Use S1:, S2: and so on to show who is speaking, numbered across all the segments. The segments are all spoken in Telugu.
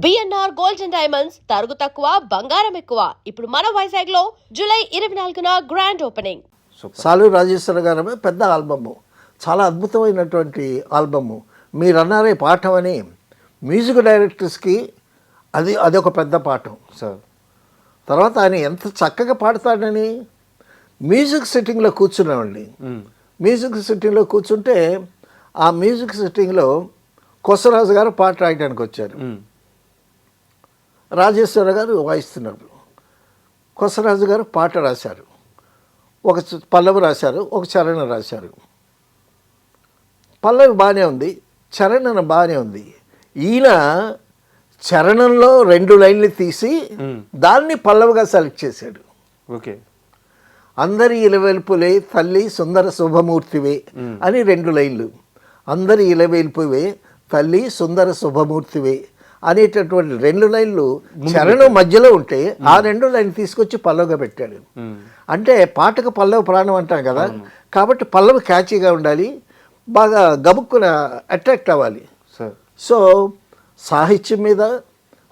S1: బిఎన్ఆర్ గోల్డ్ అండ్ డైమండ్స్ తరుగు తక్కువ బంగారం ఎక్కువ. ఇప్పుడు మన వైజాగ్ లో జూలై 24న గ్రాండ్ ఓపెనింగ్.
S2: సాలూరు రాజేశ్వర గారి పెద్ద ఆల్బము, చాలా అద్భుతమైనటువంటి ఆల్బము. మీరు అన్నారే పాఠం అని, మ్యూజిక్ డైరెక్టర్స్కి అదొక పెద్ద పాఠం సార్. తర్వాత ఆయన ఎంత చక్కగా పాడతాడని మ్యూజిక్ సిట్టింగ్లో కూర్చున్నామండి. మ్యూజిక్ సిట్టింగ్లో కూర్చుంటే ఆ మ్యూజిక్ సిట్టింగ్లో కొసరాజు గారు పాట రాయడానికి వచ్చారు. రాజేశ్వర గారు వాయిస్తున్నారు. కొసరాజు గారు పాట రాశారు, ఒక పల్లవి రాశారు, ఒక చరణం రాశారు. పల్లవి బాగానే ఉంది, చరణం బాగానే ఉంది. ఈయన చరణంలో 2 లైన్లు తీసి దాన్ని పల్లవిగా సెలెక్ట్ చేశాడు.
S3: ఓకే,
S2: అందరి ఇలవెల్పులే తల్లి సుందర శుభమూర్తివే అని 2 లైన్లు. అందరి ఇలవెల్పువే తల్లి సుందర శుభమూర్తివే అనేటటువంటి 2 లైన్లు చరణం మధ్యలో ఉంటే ఆ 2 లైన్లు తీసుకొచ్చి పల్లవిగా పెట్టాడు. అంటే పాటకు పల్లవి ప్రాణం అంటాం కదా, కాబట్టి పల్లవి క్యాచీగా ఉండాలి, బాగా గబుక్కున అట్రాక్ట్ అవ్వాలి. సో సాహిత్యం మీద,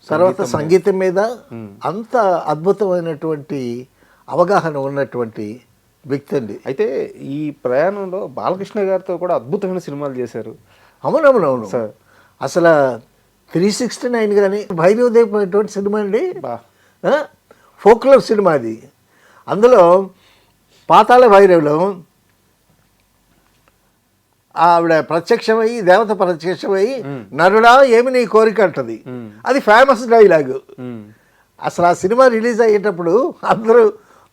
S2: తర్వాత సంగీతం మీద అంత అద్భుతమైనటువంటి అవగాహన ఉన్నటువంటి వ్యక్తి అండి.
S3: అయితే ఈ ప్రయాణంలో బాలకృష్ణ గారితో కూడా అద్భుతమైన సినిమాలు చేశారు.
S2: అవునవునవును సార్. అసలు 369 కానీ భైరవదేవ్ అటువంటి సినిమా అండి, ఫోక్లర్ సినిమా అది. అందులో పాతాళ భైరవులో ఆవిడ ప్రత్యక్షమై, దేవత ప్రత్యక్షమై నరుడా ఏమి నీ కోరిక అంటది. అది ఫేమస్ డైలాగు. అసలు ఆ సినిమా రిలీజ్ అయ్యేటప్పుడు అందరూ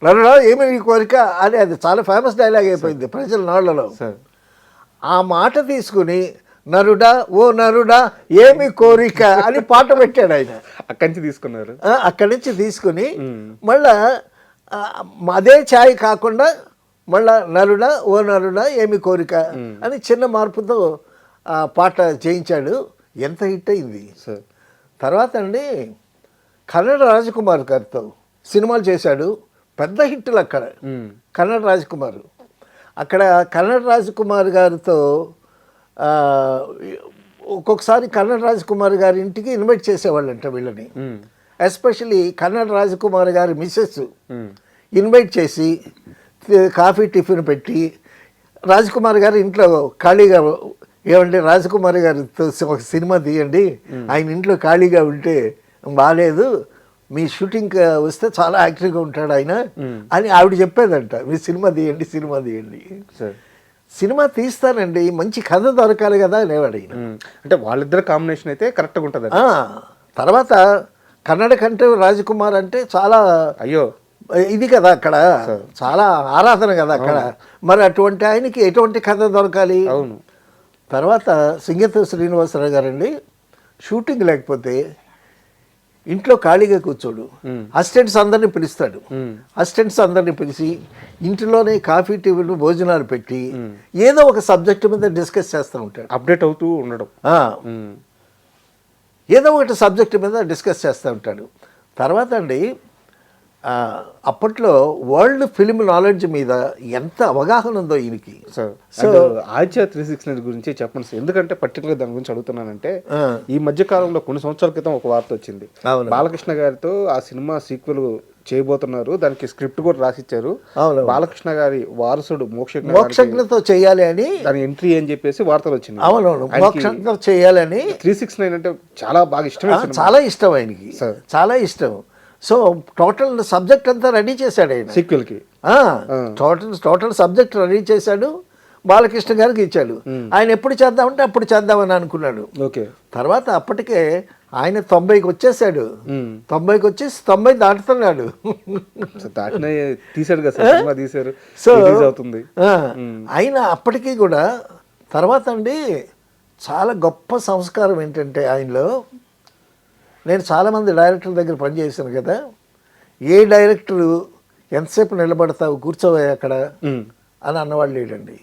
S2: నరుడా ఏమి నీ కోరిక అని, అది చాలా ఫేమస్ డైలాగ్ అయిపోయింది ప్రజల నోళ్లలో. ఆ మాట తీసుకుని నరుడా ఓ నరుడా ఏమి కోరిక అని పాట పెట్టాడు ఆయన.
S3: అక్కడి నుంచి తీసుకున్నారు.
S2: అక్కడి నుంచి తీసుకుని మళ్ళా అదే ఛాయ్ కాకుండా మళ్ళా నరుడా ఓ నరుడా ఏమి కోరిక అని చిన్న మార్పుతో ఆ పాట చేయించాడు. ఎంత హిట్ అయింది. తర్వాత అండి కన్నడ రాజకుమార్ గారితో సినిమాలు చేశాడు, పెద్ద హిట్లు అక్కడ. కన్నడ రాజకుమార్, అక్కడ కన్నడ రాజకుమార్ గారితో ఒక్కొక్కసారి కన్నడ రాజకుమార్ గారి ఇంటికి ఇన్వైట్ చేసేవాళ్ళంట వీళ్ళని. ఎస్పెషలీ కన్నడ రాజకుమార్ గారి మిస్సెస్ ఇన్వైట్ చేసి కాఫీ టిఫిన్ పెట్టి, రాజకుమార్ గారు ఇంట్లో ఖాళీగా, ఏమంటే రాజకుమార్ గారితో ఒక సినిమా తీయండి, ఆయన ఇంట్లో ఖాళీగా ఉంటే బాగాలేదు, మీ షూటింగ్ వస్తే చాలా యాక్టివ్గా ఉంటాడు ఆయన అని ఆవిడ చెప్పేదంట. మీ సినిమా తీయండి, సినిమా తీయండి. సినిమా తీస్తానండి, మంచి కథ దొరకాలి కదా అనేవాడు ఆయన.
S3: అంటే వాళ్ళిద్దరు కాంబినేషన్ అయితే కరెక్ట్గా ఉంటుంది.
S2: తర్వాత కన్నడ కంటే రాజకుమార్ అంటే చాలా ఇది కదా, అక్కడ చాలా ఆరాధన కదా అక్కడ. మరి అటువంటి ఆయనకి ఎటువంటి కథ దొరకాలి. తర్వాత సింగత్ శ్రీనివాసరావు గారండి, షూటింగ్ లేకపోతే ఇంట్లో ఖాళీగా కూర్చోడు, అసిస్టెంట్స్ అందరినీ పిలుస్తాడు. అసిస్టెంట్స్ అందరినీ పిలిచి ఇంటిలోనే కాఫీ టీవీలు భోజనాలు పెట్టి ఏదో ఒక సబ్జెక్ట్ మీద డిస్కస్ చేస్తూ ఉంటాడు.
S3: అప్డేట్ అవుతూ ఉండడం,
S2: ఏదో ఒకటి సబ్జెక్ట్ మీద డిస్కస్ చేస్తూ ఉంటాడు. తర్వాత అండి అప్పట్లో వరల్డ్ ఫిలిం నాలెడ్జ్ మీద ఎంత అవగాహన ఉందో ఈయనకి.
S3: సో ఆచార్య 369 గురించి చెప్పండి సార్. ఎందుకంటే పర్టికులర్ దాని గురించి అడుగుతున్నానంటే, ఈ మధ్య కాలంలో కొన్ని సంవత్సరాల క్రితం ఒక వార్త వచ్చింది, బాలకృష్ణ గారితో ఆ సినిమా సీక్వెల్ చేయబోతున్నారు, దానికి స్క్రిప్ట్ కూడా రాసిచ్చారు, బాలకృష్ణ గారి వారసుడు
S2: మోక్షజ్ఞతో చేయాలి అని
S3: దాని ఎంట్రీ అని చెప్పేసి వార్తలు వచ్చింది.
S2: అవునవును, మోక్షజ్ఞ చేయాలని.
S3: 369 అంటే చాలా బాగా ఇష్టం,
S2: చాలా ఇష్టం ఆయనకి, చాలా ఇష్టం. సో టోటల్ సబ్జెక్ట్ అంతా రెడీ చేశాడు ఆయన
S3: సీక్వెల్కి.
S2: టోటల్ సబ్జెక్ట్ రెడీ చేశాడు, బాలకృష్ణ గారికి ఇచ్చాడు. ఆయన ఎప్పుడు చేద్దామంటే అప్పుడు చేద్దామని అనుకున్నాడు. తర్వాత అప్పటికే ఆయన 90కి వచ్చేసాడు. 90కి వచ్చేసి 90 దాటుతున్నాడు.
S3: తీసాడు కదా, తీసారు. సో
S2: ఆయన అప్పటికీ కూడా. తర్వాత అండి చాలా గొప్ప సంస్కారం ఏంటంటే ఆయనలో, నేను చాలామంది డైరెక్టర్ల దగ్గర పనిచేశాను కదా, ఏ డైరెక్టరు ఎంతసేపు నిలబడతావు కూర్చోవే అక్కడ అని అన్నవాళ్ళు లేడండి.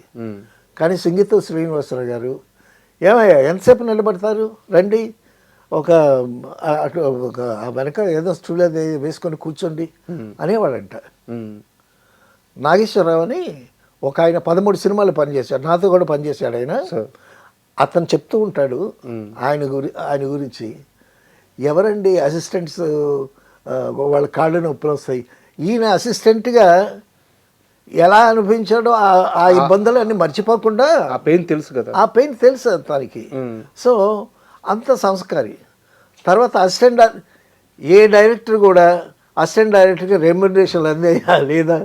S2: కానీ సింగీత శ్రీనివాసరావు గారు, ఏమయ్యా ఎంతసేపు నిలబడతారు, రండి ఒక అటు ఒక వెనక ఏదో స్టూల్ అది వేసుకొని కూర్చోండి అనేవాడంట. నాగేశ్వరరావు అని ఒక ఆయన 13 సినిమాలు పనిచేశాడు, నాతో కూడా పనిచేశాడు ఆయన. అతను చెప్తూ ఉంటాడు ఆయన గురించి, ఎవరండి అసిస్టెంట్స్ వాళ్ళ కాళ్ళు నొప్పులు వస్తాయి, ఈయన అసిస్టెంట్గా ఎలా అనిపించాడో ఆ ఇబ్బందులు అన్ని మర్చిపోకుండా
S3: ఆ పెయిన్ తెలుసు కదా.
S2: ఆ పెయిన్ తెలుసు తనకి. సో అంత సంస్కారి. తర్వాత అసిస్టెంట్ ఏ డైరెక్టర్ కూడా అసిస్టెంట్ డైరెక్టర్కి రెమ్యునరేషన్లు అందేయా లేదా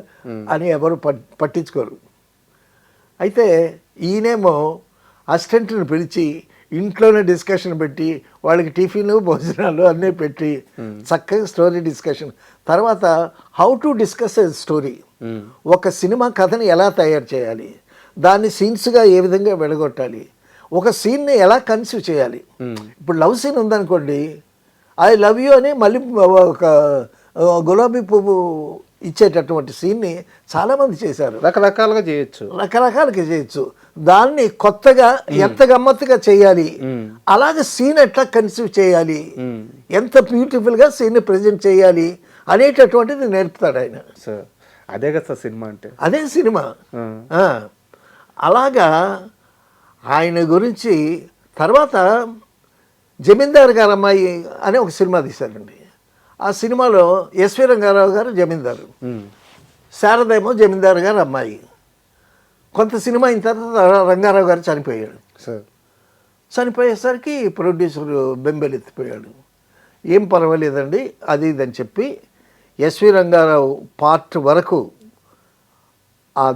S2: అని ఎవరు పట్టించుకోరు. అయితే ఈయనేమో అసిస్టెంట్ని పిలిచి ఇంట్లోనే డిస్కషన్ పెట్టి వాళ్ళకి టిఫిన్ భోజనాలు అన్నీ పెట్టి చక్కగా స్టోరీ డిస్కషన్. తర్వాత how to discuss a story, ఒక సినిమా కథని ఎలా తయారు చేయాలి, దాన్ని సీన్స్గా ఏ విధంగా వెడగొట్టాలి, ఒక సీన్ని ఎలా కన్సీవ్ చేయాలి. ఇప్పుడు లవ్ సీన్ ఉందనుకోండి, ఐ లవ్ యూ అని మళ్ళీ ఒక గులాబీ పువ్వు ఇచ్చేటటువంటి సీన్ని చాలామంది చేశారు.
S3: రకరకాలుగా చేయొచ్చు. దాన్ని కొత్తగా ఎంత గమ్మత్తుగా చేయాలి, అలాగే సీన్ ఎట్లా కన్సీవ్ చేయాలి, ఎంత బ్యూటిఫుల్గా సీన్ని ప్రజెంట్ చేయాలి అనేటటువంటిది నేర్పుతాడు ఆయన. అదే కదా సినిమా అంటే,
S2: అదే సినిమా. అలాగా ఆయన గురించి. తర్వాత జమీందార్ గారు అమ్మాయి అనే ఒక సినిమా తీశారండి. ఆ సినిమాలో ఎస్వి రంగారావు గారు జమీందారు, శారదేమో జమీందారు గారు అమ్మాయి. కొంత సినిమా అయిన తర్వాత రంగారావు గారు చనిపోయాడు. చనిపోయేసరికి ప్రొడ్యూసర్ బెంబెలెత్తిపోయాడు. ఏం పర్వాలేదండి అది ఇదని చెప్పి ఎస్వి రంగారావు పార్ట్ వరకు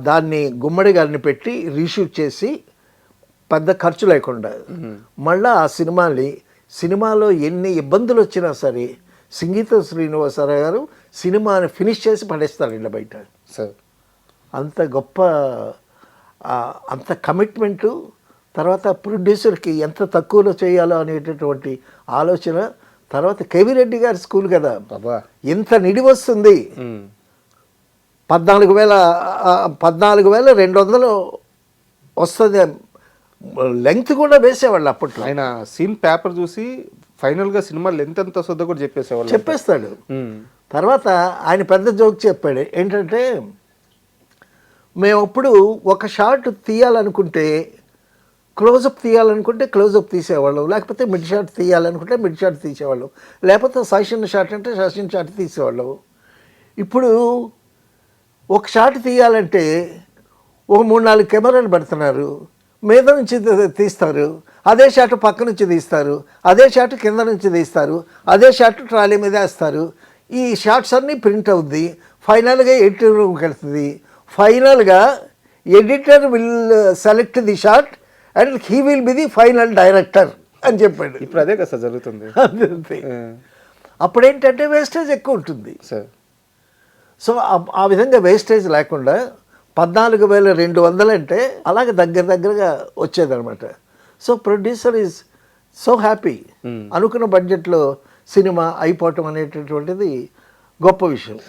S2: దాన్ని గుమ్మడి గారిని పెట్టి రీషూట్ చేసి పెద్ద ఖర్చు లేకుండా మళ్ళీ ఆ సినిమాలో ఎన్ని ఇబ్బందులు వచ్చినా సరే సంగీత శ్రీనివాసరావు గారు సినిమాని ఫినిష్ చేసి పడేస్తారు ఇలా బయట. అంత గొప్ప, అంత కమిట్మెంటు. తర్వాత ప్రొడ్యూసర్కి ఎంత తక్కువలో చేయాలో అనేటటువంటి ఆలోచన. తర్వాత కేవీ రెడ్డి గారి స్కూల్ కదా, ఎంత నిడి వస్తుంది. 14,200 వస్తుంది. లెంగ్త్ కూడా వేసేవాళ్ళు అప్పట్లో.
S3: ఆయన సీన్ పేపర్ చూసి ఫైనల్గా సినిమా లెంత్ ఎంత వస్తుందో కూడా
S2: చెప్పేస్తాడు. తర్వాత ఆయన పెద్ద జోక్ చెప్పాడు ఏంటంటే, మేము అప్పుడు ఒక షాట్ తీయాలనుకుంటే క్లోజప్ తీసేవాళ్ళం, లేకపోతే మిడ్ షాట్ తీయాలనుకుంటే మిడ్ షాట్ తీసేవాళ్ళం, లేకపోతే సైషన్ షాట్ అంటే సైషన్ షాట్ తీసేవాళ్ళం. ఇప్పుడు ఒక షాట్ తీయాలంటే ఒక 3-4 కెమెరాలు పెడుతున్నారు, మీద నుంచి తీస్తారు, అదే షాట్ పక్క నుంచి తీస్తారు, అదే షాట్ కింద నుంచి తీస్తారు, అదే షాట్ ట్రాలీ మీద వేస్తారు. ఈ షాట్స్ అన్నీ ప్రింట్ అవుద్ది. ఫైనల్గా ఎడిటర్ రూమ్కి వెళ్తుంది. ఫైనల్గా editor will select the shot and he will be the final director అని చెప్పాడు.
S3: ఇప్పుడు అదే కదా జరుగుతుంది.
S2: అప్పుడేంటంటే వేస్టేజ్ ఎక్కువ ఉంటుంది. సో ఆ విధంగా వేస్టేజ్ లేకుండా 14,200 అంటే అలాగే దగ్గరగా వచ్చేదన్నమాట. So producer is so happy. అనుకున్న బడ్జెట్లో సినిమా అయిపోవటం అనేటటువంటిది గొప్ప విషయం.